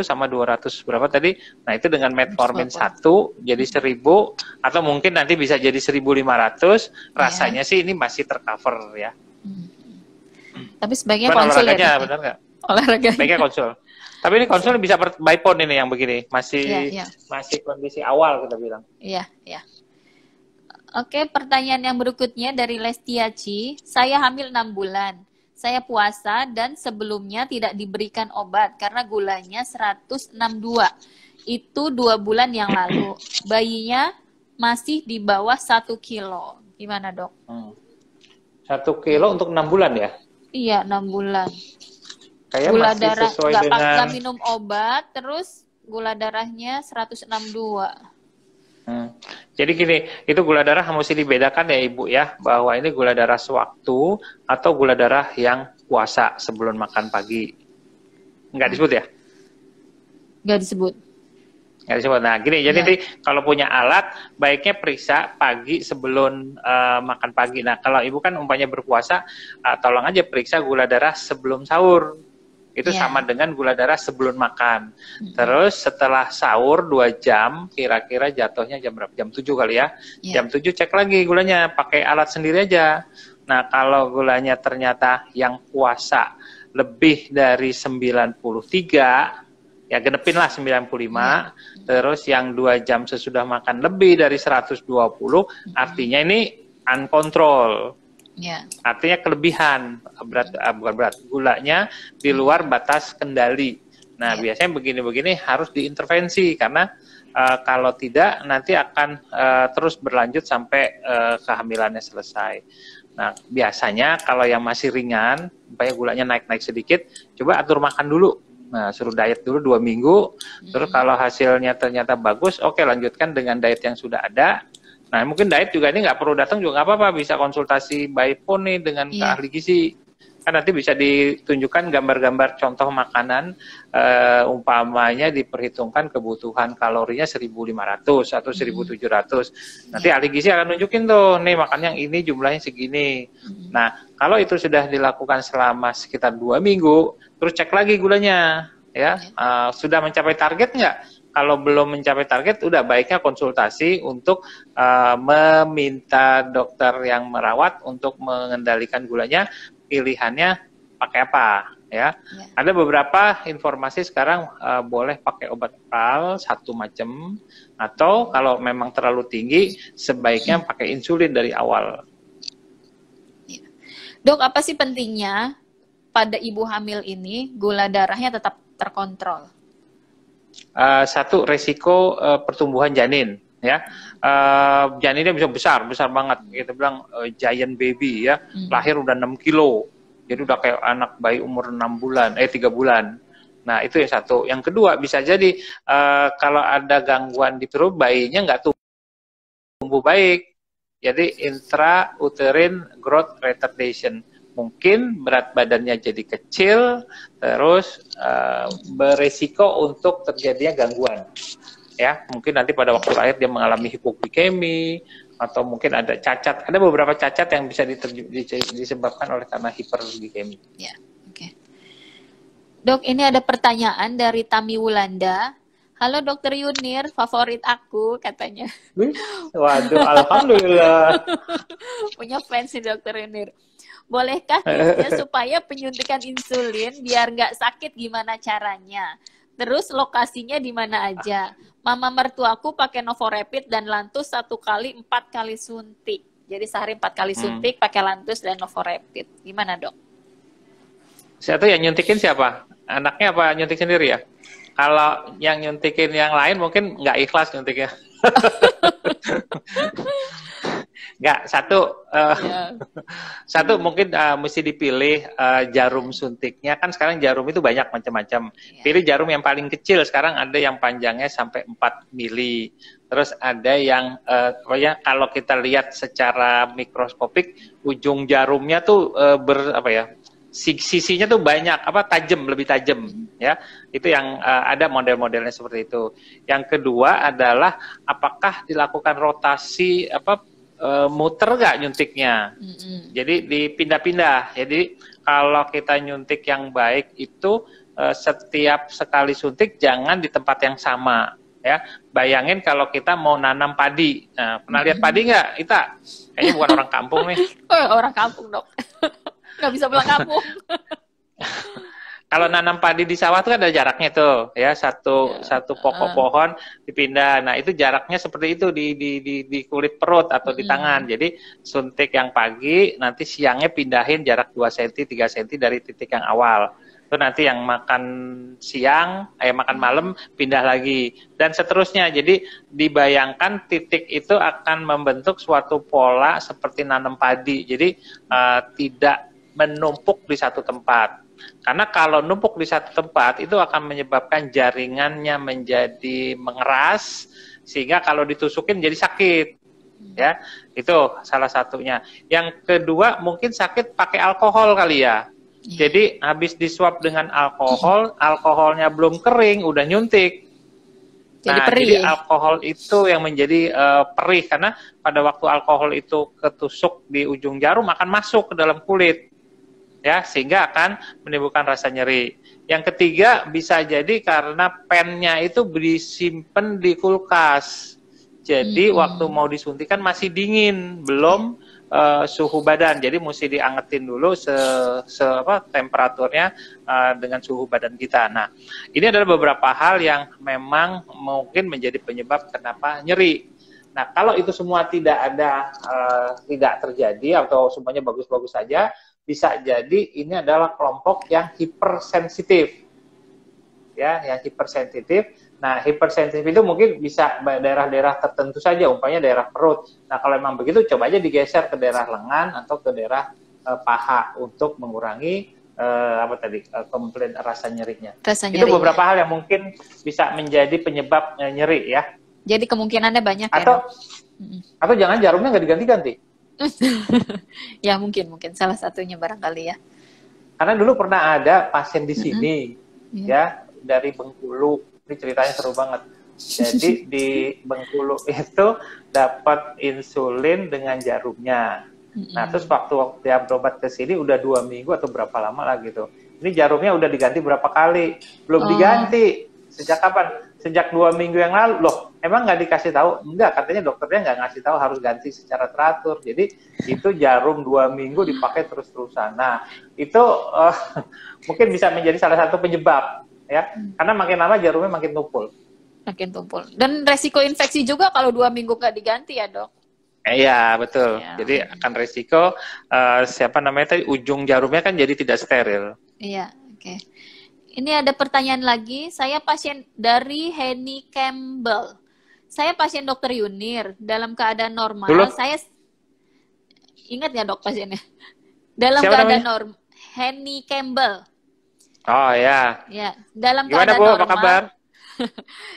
sama 200 berapa tadi. Nah, itu dengan metformin 1 jadi 1000 atau mungkin nanti bisa jadi 1500, rasanya sih ini masih tercover ya. Tapi sebaiknya konsul ya. Benar nggak? Olahraga. Sebaiknya konsul. Tapi ini konsul bisa by phone ini yang begini, masih kondisi awal kita bilang. Iya. Oke, pertanyaan yang berikutnya dari Lestiaci. Saya hamil 6 bulan. Saya puasa dan sebelumnya tidak diberikan obat karena gulanya 162. Itu 2 bulan yang lalu. Bayinya masih di bawah 1 kilo. Gimana, Dok? 1 kilo untuk 6 bulan ya? Iya, 6 bulan. Kayak gula masih darah sesuai nggak dengan minum obat, terus gula darahnya 162. Jadi gini, itu gula darah mesti dibedakan ya Ibu ya, bahwa ini gula darah sewaktu atau gula darah yang puasa sebelum makan pagi. Nggak disebut ya? Nggak disebut. Nggak disebut. Nah gini, jadi nanti kalau punya alat, baiknya periksa pagi sebelum makan pagi. Nah kalau Ibu kan umpamanya berpuasa, tolong aja periksa gula darah sebelum sahur. Itu sama dengan gula darah sebelum makan. Terus setelah sahur 2 jam, kira-kira jatuhnya jam berapa? Jam 7 kali ya. Jam 7 cek lagi gulanya, pakai alat sendiri aja. Nah, kalau gulanya ternyata yang puasa lebih dari 93, ya genepin lah 95. Terus yang 2 jam sesudah makan lebih dari 120, artinya ini uncontrol. Artinya kelebihan bukan berat, gulanya di luar batas kendali. Nah, biasanya begini-begini harus diintervensi karena kalau tidak nanti akan terus berlanjut sampai kehamilannya selesai. Nah, biasanya kalau yang masih ringan, supaya gulanya naik-naik sedikit, coba atur makan dulu. Nah, suruh diet dulu 2 minggu. Terus kalau hasilnya ternyata bagus, oke lanjutkan dengan diet yang sudah ada. Nah, mungkin diet juga ini nggak perlu datang juga nggak apa-apa, bisa konsultasi by phone nih dengan ke ahli gizi. Kan nanti bisa ditunjukkan gambar-gambar contoh makanan, umpamanya diperhitungkan kebutuhan kalorinya 1.500 atau 1.700. Nanti ahli gizi akan nunjukin tuh, nih makan yang ini jumlahnya segini. Nah, kalau itu sudah dilakukan selama sekitar 2 minggu, terus cek lagi gulanya, ya sudah mencapai target nggak? Kalau belum mencapai target, udah baiknya konsultasi untuk meminta dokter yang merawat untuk mengendalikan gulanya. Pilihannya pakai apa? Ya, ada beberapa informasi sekarang boleh pakai obat oral 1 macam, atau kalau memang terlalu tinggi, sebaiknya pakai insulin dari awal. Dok, apa sih pentingnya pada ibu hamil ini gula darahnya tetap terkontrol? 1, resiko pertumbuhan janin. ya. Janinnya bisa besar banget. Kita bilang giant baby ya, lahir udah 6 kilo. Jadi udah kayak anak bayi umur 3 bulan. Nah, itu yang satu. Yang kedua, bisa jadi kalau ada gangguan di perut, bayinya nggak tumbuh baik. Jadi intrauterine growth retardation. Mungkin berat badannya jadi kecil, terus beresiko untuk terjadinya gangguan. Ya, mungkin nanti pada waktu lahir dia mengalami hipoglikemi, atau mungkin ada cacat. Ada beberapa cacat yang bisa disebabkan oleh karena hiperglikemi. Ya, oke. Dok, ini ada pertanyaan dari Tami Wulanda. Halo Dokter Yunir, favorit aku katanya. Waduh, alhamdulillah. Punya fans si Dokter Yunir. Bolehkah tipsnya supaya penyuntikan insulin biar nggak sakit, gimana caranya? Terus lokasinya di mana aja? Mama mertuaku pakai Novorapid dan Lantus 1 kali 4 kali suntik. Jadi sehari 4 kali suntik pakai Lantus dan Novorapid. Gimana dok? Siapa yang nyuntikin siapa? Anaknya apa nyuntik sendiri ya? Kalau yang nyuntikin yang lain mungkin nggak ikhlas nyuntiknya. Nggak, satu mungkin mesti dipilih jarum suntiknya. Kan sekarang jarum itu banyak macam-macam. Pilih jarum yang paling kecil. Sekarang ada yang panjangnya sampai 4 mili. Terus ada yang pokoknya kalau kita lihat secara mikroskopik, ujung jarumnya tuh sisinya tuh banyak, lebih tajam ya. Itu yang ada model-modelnya seperti itu. Yang kedua adalah apakah dilakukan rotasi muter nggak nyuntiknya. Jadi dipindah-pindah. Jadi kalau kita nyuntik yang baik itu setiap sekali suntik jangan di tempat yang sama ya. Bayangin kalau kita mau nanam padi. Nah, pernah lihat padi nggak? Ita kayaknya bukan orang kampung nih. Orang kampung dok. Nggak bisa pulang kampung. Kalau nanam padi di sawah itu kan ada jaraknya tuh, ya satu pokok pohon dipindah. Nah itu jaraknya seperti itu di kulit perut atau di tangan. Jadi suntik yang pagi, nanti siangnya pindahin jarak 2 cm, 3 cm dari titik yang awal. Itu nanti yang makan siang, makan malam pindah lagi dan seterusnya. Jadi dibayangkan titik itu akan membentuk suatu pola seperti nanam padi. Jadi tidak menumpuk di satu tempat. Karena kalau numpuk di satu tempat itu akan menyebabkan jaringannya menjadi mengeras sehingga kalau ditusukin jadi sakit. Ya, itu salah satunya. Yang kedua mungkin sakit pakai alkohol kali ya. Jadi habis disuap dengan alkohol, alkoholnya belum kering udah nyuntik. Jadi alkohol itu yang menjadi perih karena pada waktu alkohol itu ketusuk di ujung jarum akan masuk ke dalam kulit. Ya, sehingga akan menimbulkan rasa nyeri. Yang ketiga bisa jadi karena pennya itu disimpan di kulkas. Jadi waktu mau disuntikan masih dingin, belum suhu badan. Jadi mesti diangetin dulu temperaturnya dengan suhu badan kita. Nah, ini adalah beberapa hal yang memang mungkin menjadi penyebab kenapa nyeri. Nah, kalau itu semua tidak terjadi atau semuanya bagus-bagus saja, bisa jadi ini adalah kelompok yang hipersensitif. Ya, yang hipersensitif. Nah, hipersensitif itu mungkin bisa daerah-daerah tertentu saja, umpamanya daerah perut. Nah, kalau memang begitu, coba aja digeser ke daerah lengan atau ke daerah paha untuk mengurangi komplain rasa nyerinya. Itu beberapa hal yang mungkin bisa menjadi penyebab nyeri ya. Jadi kemungkinannya banyak atau jangan jarumnya nggak diganti-ganti. Ya mungkin salah satunya barangkali ya. Karena dulu pernah ada pasien di sini ya dari Bengkulu, ini ceritanya seru banget. Jadi di Bengkulu itu dapat insulin dengan jarumnya. Nah terus waktu dia berobat ke sini udah 2 minggu atau berapa lama lah gitu. Ini jarumnya udah diganti berapa kali? Belum diganti. Sejak kapan? Sejak 2 minggu yang lalu. Loh, emang nggak dikasih tahu? Enggak, katanya dokternya nggak ngasih tahu harus ganti secara teratur. Jadi itu jarum 2 minggu dipakai terus-terusan. Nah, itu mungkin bisa menjadi salah satu penyebab ya. Karena makin lama jarumnya makin tumpul. Makin tumpul. Dan resiko infeksi juga kalau 2 minggu nggak diganti ya dok? Iya, betul. Ya. Jadi akan resiko ujung jarumnya kan jadi tidak steril. Iya, oke. Ini ada pertanyaan lagi. Saya pasien dari Henny Campbell. Saya pasien dokter Yunir. Dalam keadaan normal, Dulu. saya ingat nggak dok pasiennya? Dalam Siapa keadaan namanya? normal, Henny Campbell. Oh ya. Ya, dalam Gimana keadaan Bu, apa normal, kabar?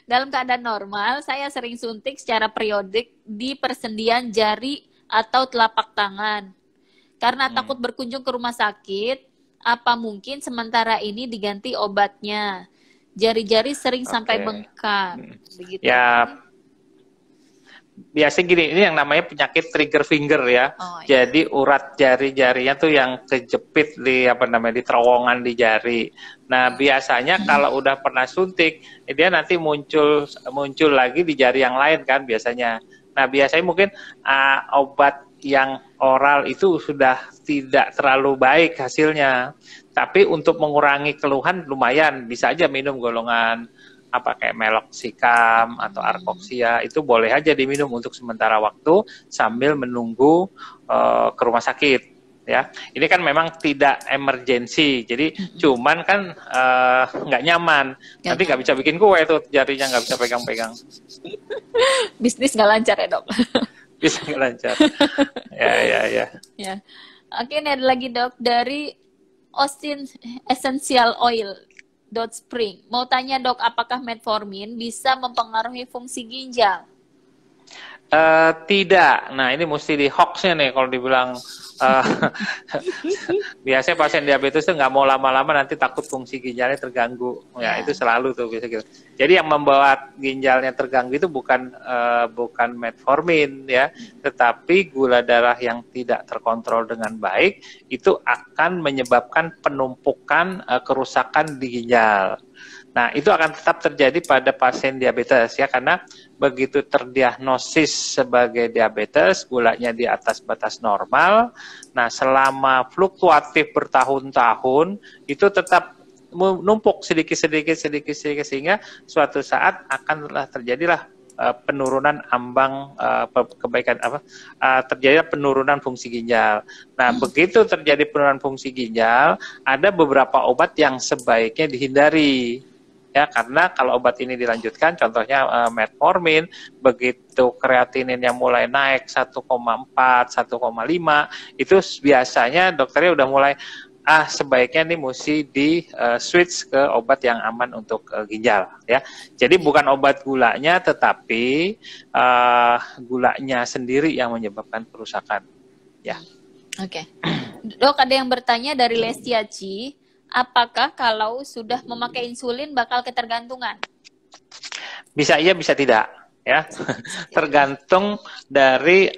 dalam keadaan normal, saya sering suntik secara periodik di persendian jari atau telapak tangan. Karena takut berkunjung ke rumah sakit, apa mungkin sementara ini diganti obatnya? Jari-jari sering sampai Oke. bengkak. Begitu. Ya, biasanya gini, ini yang namanya penyakit trigger finger ya. Oh, iya. Jadi urat jari-jarinya tuh yang kejepit di di terowongan di jari. Nah, biasanya kalau udah pernah suntik, dia nanti muncul lagi di jari yang lain kan biasanya. Nah, biasanya mungkin obat yang oral itu sudah tidak terlalu baik hasilnya. Tapi untuk mengurangi keluhan lumayan, bisa aja minum golongan kayak meloxicam atau arkoxia, itu boleh aja diminum untuk sementara waktu sambil menunggu ke rumah sakit ya. Ini kan memang tidak emergensi, jadi cuman kan nggak nyaman, nanti nggak bisa bikin kue tuh, jarinya nggak bisa pegang-pegang. Bisnis nggak lancar ya dok? Bisa nggak lancar. Ya. Ya. Oke, ini ada lagi dok dari Austin Essential Oil Spring. Mau tanya dok, apakah metformin bisa mempengaruhi fungsi ginjal? Tidak. Nah, ini mesti di hoax-nya nih kalau dibilang. Biasanya pasien diabetes tuh nggak mau lama-lama, nanti takut fungsi ginjalnya terganggu. Ya, itu selalu tuh biasa gitu. Jadi yang membuat ginjalnya terganggu itu bukan metformin ya, tetapi gula darah yang tidak terkontrol dengan baik itu akan menyebabkan penumpukan kerusakan di ginjal. Nah, itu akan tetap terjadi pada pasien diabetes ya, karena begitu terdiagnosis sebagai diabetes, gulanya di atas batas normal. Nah, selama fluktuatif bertahun-tahun itu tetap menumpuk sedikit sehingga suatu saat akanlah terjadilah penurunan ambang terjadi penurunan fungsi ginjal. Nah, begitu terjadi penurunan fungsi ginjal, ada beberapa obat yang sebaiknya dihindari. Ya, karena kalau obat ini dilanjutkan, contohnya metformin, begitu kreatinin yang mulai naik 1,4, 1,5, itu biasanya dokternya udah mulai sebaiknya nih mesti di switch ke obat yang aman untuk ginjal ya. Jadi bukan obat gulanya, tetapi gulanya sendiri yang menyebabkan kerusakan ya. Oke. Dok, ada yang bertanya dari Lestiaci, apakah kalau sudah memakai insulin bakal ketergantungan? Bisa iya, bisa tidak ya. Tergantung dari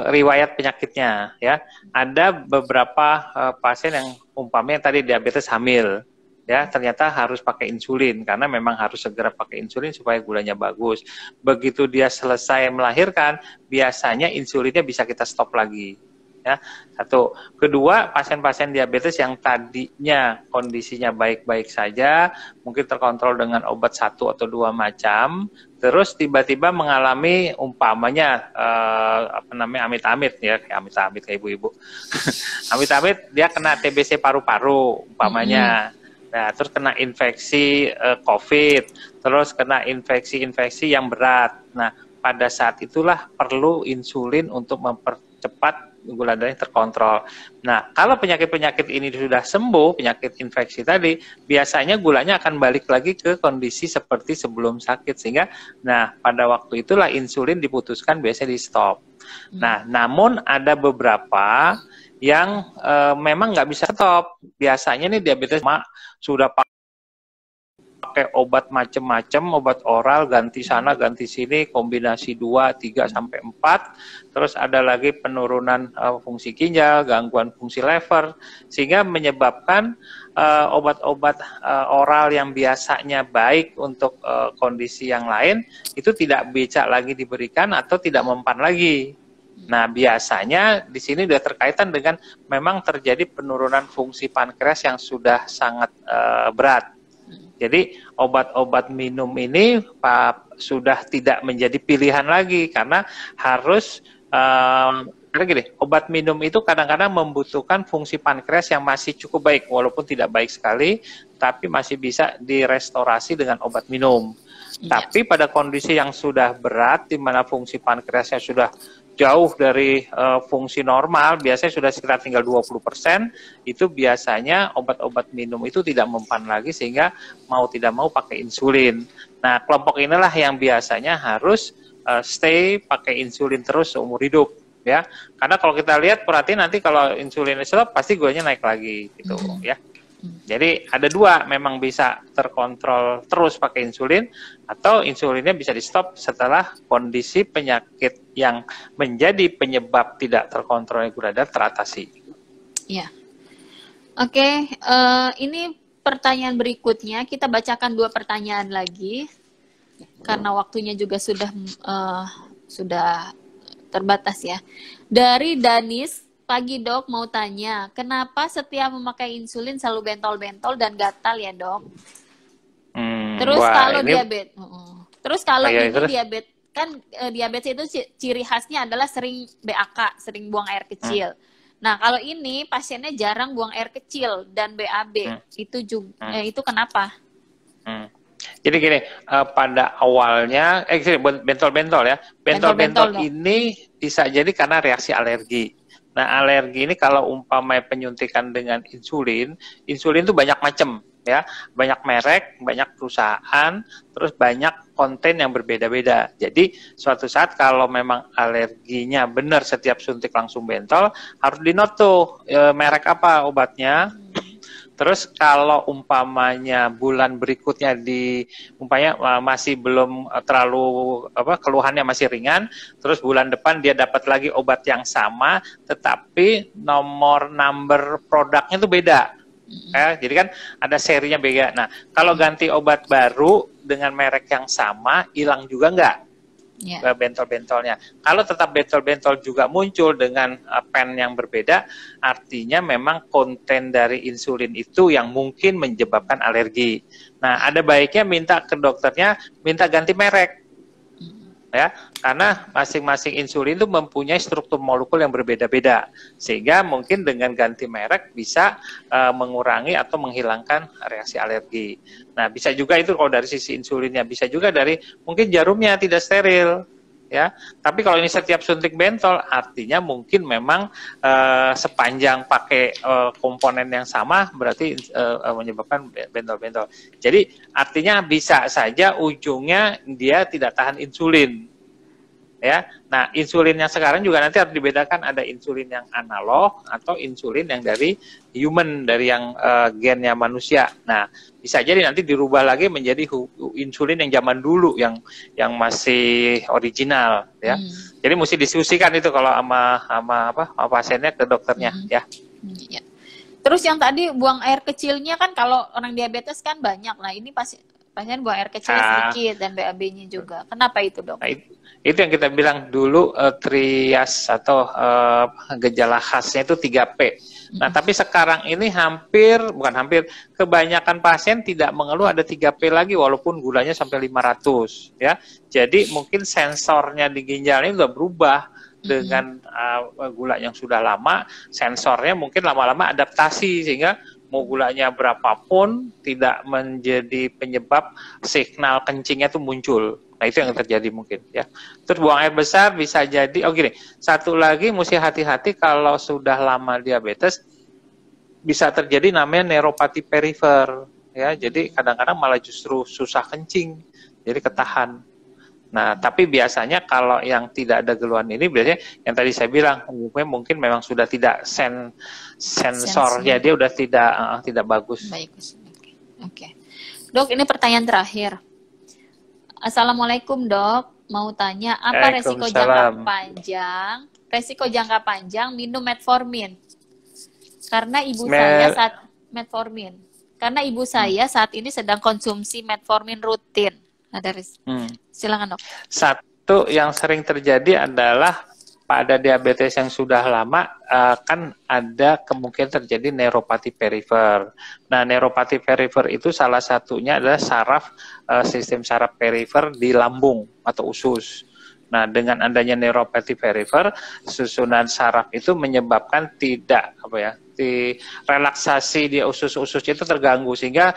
riwayat penyakitnya ya. Ada beberapa pasien yang umpamanya tadi diabetes hamil ya, ternyata harus pakai insulin karena memang harus segera pakai insulin supaya gulanya bagus. Begitu dia selesai melahirkan, biasanya insulinnya bisa kita stop lagi. Ya, satu. Kedua, pasien-pasien diabetes yang tadinya kondisinya baik-baik saja, mungkin terkontrol dengan obat 1 atau 2 macam, terus tiba-tiba mengalami umpamanya amit-amit ya, kayak ibu-ibu. Amit-amit dia kena TBC paru-paru umpamanya. Nah, terus kena infeksi COVID, terus kena infeksi-infeksi yang berat. Nah, pada saat itulah perlu insulin untuk mempercepat gula darahnya terkontrol. Nah, kalau penyakit-penyakit ini sudah sembuh, penyakit infeksi tadi, biasanya gulanya akan balik lagi ke kondisi seperti sebelum sakit. Sehingga, nah, pada waktu itulah insulin diputuskan biasanya di stop. Nah, namun ada beberapa yang memang nggak bisa stop. Biasanya nih diabetes sudah pakai obat macam-macam, obat oral, ganti sana, ganti sini, kombinasi 2, 3, sampai 4, terus ada lagi penurunan fungsi ginjal, gangguan fungsi lever, sehingga menyebabkan obat-obat oral yang biasanya baik untuk kondisi yang lain, itu tidak bisa lagi diberikan atau tidak mempan lagi. Nah, biasanya di sini sudah terkaitan dengan memang terjadi penurunan fungsi pankreas yang sudah sangat berat. Jadi obat-obat minum ini sudah tidak menjadi pilihan lagi karena harus obat minum itu kadang-kadang membutuhkan fungsi pankreas yang masih cukup baik, walaupun tidak baik sekali, tapi masih bisa direstorasi dengan obat minum. Iya. Tapi pada kondisi yang sudah berat, di mana fungsi pankreasnya sudah jauh dari fungsi normal, biasanya sudah sekitar tinggal 20%, itu biasanya obat-obat minum itu tidak mempan lagi sehingga mau tidak mau pakai insulin. Nah, kelompok inilah yang biasanya harus stay pakai insulin terus seumur hidup, ya. Karena kalau kita lihat, perhatiin nanti kalau insulin stop pasti gulanya naik lagi gitu, ya. Jadi ada dua, memang bisa terkontrol terus pakai insulin, atau insulinnya bisa di stop setelah kondisi penyakit yang menjadi penyebab tidak terkontrolnya gula darah teratasi. Ya. Oke, ini pertanyaan berikutnya, kita bacakan 2 pertanyaan lagi karena waktunya juga sudah terbatas ya. Dari Danis, pagi dok, mau tanya, kenapa setiap memakai insulin selalu bentol-bentol dan gatal ya dok? Terus kalau diabetes, terus kalau ini diabetes, kan diabetes itu ciri khasnya adalah sering BAK, sering buang air kecil. Nah kalau ini pasiennya jarang buang air kecil dan BAB, itu kenapa? Jadi gini, pada awalnya, bentol-bentol ya, bentol-bentol ini bisa jadi karena reaksi alergi. Nah, alergi ini kalau umpamanya penyuntikan dengan insulin itu banyak macam, ya, banyak merek, banyak perusahaan, terus banyak konten yang berbeda-beda. Jadi suatu saat kalau memang alerginya benar setiap suntik langsung bentol, harus di-note tuh merek apa obatnya. Terus kalau umpamanya bulan berikutnya umpamanya masih belum terlalu keluhannya masih ringan, terus bulan depan dia dapat lagi obat yang sama, tetapi number produknya itu beda. Jadi kan ada serinya beda. Nah, kalau ganti obat baru dengan merek yang sama, hilang juga nggak? Bentol-bentolnya. Kalau tetap bentol-bentol juga muncul dengan pen yang berbeda, artinya memang konten dari insulin itu yang mungkin menyebabkan alergi. Nah, ada baiknya minta ke dokternya, minta ganti merek. Ya, karena masing-masing insulin itu mempunyai struktur molekul yang berbeda-beda, sehingga mungkin dengan ganti merek bisa mengurangi atau menghilangkan reaksi alergi. Nah, bisa juga itu kalau dari sisi insulinnya, bisa juga dari mungkin jarumnya tidak steril, ya. Tapi kalau ini setiap suntik bentol, artinya mungkin memang sepanjang pakai komponen yang sama, berarti menyebabkan bentol-bentol. Jadi artinya bisa saja ujungnya dia tidak tahan insulin, ya. Nah, insulin yang sekarang juga nanti harus dibedakan, ada insulin yang analog atau insulin yang dari human, dari yang gennya manusia. Nah, bisa jadi nanti dirubah lagi menjadi insulin yang zaman dulu yang masih original, ya. Jadi mesti diskusikan itu kalau sama pasiennya ke dokternya, ya. Ya. Terus yang tadi buang air kecilnya kan kalau orang diabetes kan banyak. Nah, ini pasien buang air kecil sedikit dan BAB-nya juga. Kenapa itu, dok? Nah, itu yang kita bilang dulu trias atau gejala khasnya itu 3P. Nah, tapi sekarang ini kebanyakan pasien tidak mengeluh ada 3P lagi walaupun gulanya sampai 500, ya. Jadi mungkin sensornya di ginjalnya sudah berubah dengan gula yang sudah lama, sensornya mungkin lama-lama adaptasi sehingga mau gulanya berapapun tidak menjadi penyebab signal kencingnya itu muncul. Nah, itu yang terjadi mungkin, ya. Terus buang air besar bisa jadi, gini, satu lagi mesti hati-hati kalau sudah lama diabetes, bisa terjadi namanya neuropati perifer, ya. Jadi kadang-kadang malah justru susah kencing, jadi ketahan. Nah, tapi biasanya kalau yang tidak ada keluhan ini, biasanya yang tadi saya bilang, mungkin memang sudah tidak sensornya dia udah tidak bagus. Oke. Dok, ini pertanyaan terakhir. Assalamualaikum dok, mau tanya apa resiko jangka panjang minum metformin? Karena ibu saya saat ini sedang konsumsi metformin rutin. Silakan dok. Satu yang sering terjadi adalah pada diabetes yang sudah lama kan ada kemungkinan terjadi neuropati perifer. Nah, neuropati perifer itu salah satunya adalah sistem saraf perifer di lambung atau usus. Nah, dengan adanya neuropathy perifer, susunan saraf itu menyebabkan tidak di relaksasi di usus-usus itu terganggu, sehingga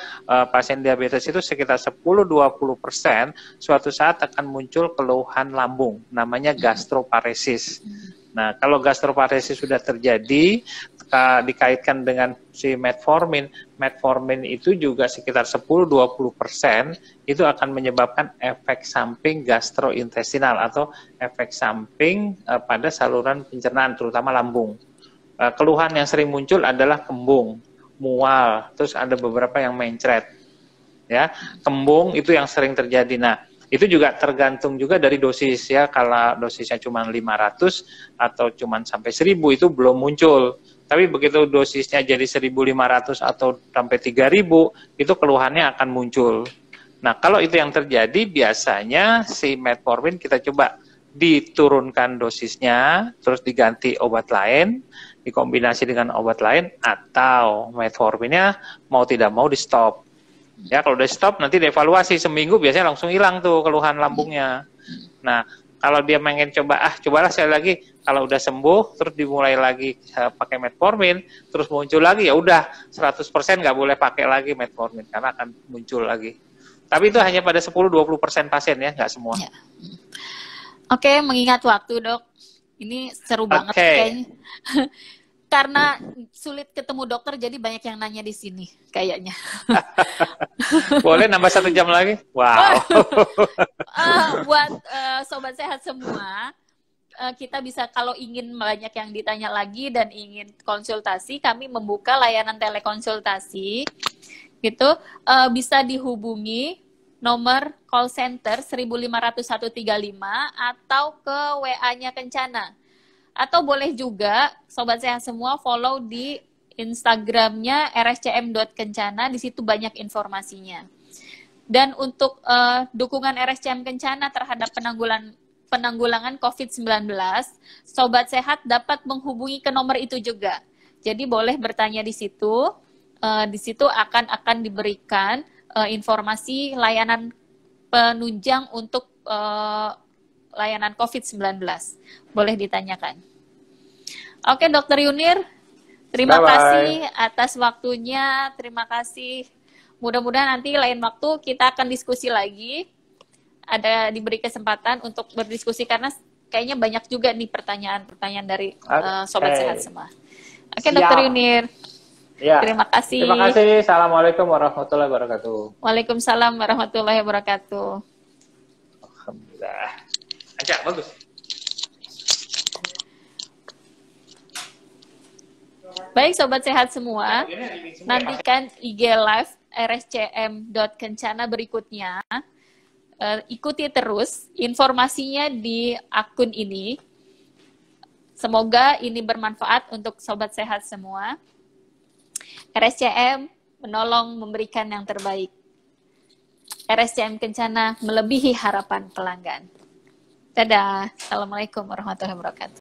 pasien diabetes itu sekitar 10-20% suatu saat akan muncul keluhan lambung, namanya gastroparesis. Nah, kalau gastroparesis sudah terjadi, dikaitkan dengan si metformin itu juga sekitar 10-20% itu akan menyebabkan efek samping gastrointestinal atau efek samping pada saluran pencernaan, terutama lambung. Keluhan yang sering muncul adalah kembung, mual, terus ada beberapa yang mencret. Ya, kembung itu yang sering terjadi. Nah, itu juga tergantung juga dari dosis ya. Kalau dosisnya cuma 500 atau cuma sampai 1000 itu belum muncul. Tapi begitu dosisnya jadi 1.500 atau sampai 3.000, itu keluhannya akan muncul. Nah, kalau itu yang terjadi, biasanya si metformin kita coba diturunkan dosisnya, terus diganti obat lain, dikombinasi dengan obat lain, atau metforminnya mau tidak mau di stop. Ya, kalau udah stop nanti dievaluasi seminggu, biasanya langsung hilang tuh keluhan lambungnya. Nah, kalau dia pengen cobalah sekali lagi, kalau udah sembuh terus dimulai lagi pakai metformin, terus muncul lagi, ya udah 100% nggak boleh pakai lagi metformin karena akan muncul lagi. Tapi itu hanya pada 10-20% pasien ya, nggak semua. Ya. Oke, mengingat waktu, Dok. Ini seru banget kayaknya. Karena sulit ketemu dokter, jadi banyak yang nanya di sini kayaknya. Boleh nambah 1 jam lagi? Wow. Buat sobat sehat semua, kita bisa kalau ingin banyak yang ditanya lagi dan ingin konsultasi, kami membuka layanan telekonsultasi, gitu. Bisa dihubungi nomor call center 1500135 atau ke WA-nya Kencana. Atau boleh juga sobat sehat semua follow di Instagramnya rscm.kencana, di situ banyak informasinya. Dan untuk dukungan RSCM Kencana terhadap penanggulangan COVID-19, sobat sehat dapat menghubungi ke nomor itu juga. Jadi boleh bertanya di situ. Di situ akan diberikan informasi layanan penunjang untuk layanan COVID-19. Boleh ditanyakan. Oke, Dokter Yunir, terima kasih atas waktunya. Terima kasih. Mudah-mudahan nanti lain waktu kita akan diskusi lagi. Ada diberi kesempatan untuk berdiskusi karena kayaknya banyak juga nih pertanyaan-pertanyaan dari sobat sehat semua. Oke, Dokter Yunir. Ya. Terima kasih. Terima kasih. Assalamualaikum warahmatullahi wabarakatuh. Waalaikumsalam warahmatullahi wabarakatuh. Alhamdulillah. Aja, bagus. Baik, sobat sehat semua, nantikan IG Live rscm.kencana berikutnya. Ikuti terus informasinya di akun ini. Semoga ini bermanfaat untuk sobat sehat semua. RSCM menolong memberikan yang terbaik. RSCM Kencana melebihi harapan pelanggan. Dadah. Assalamualaikum warahmatullahi wabarakatuh.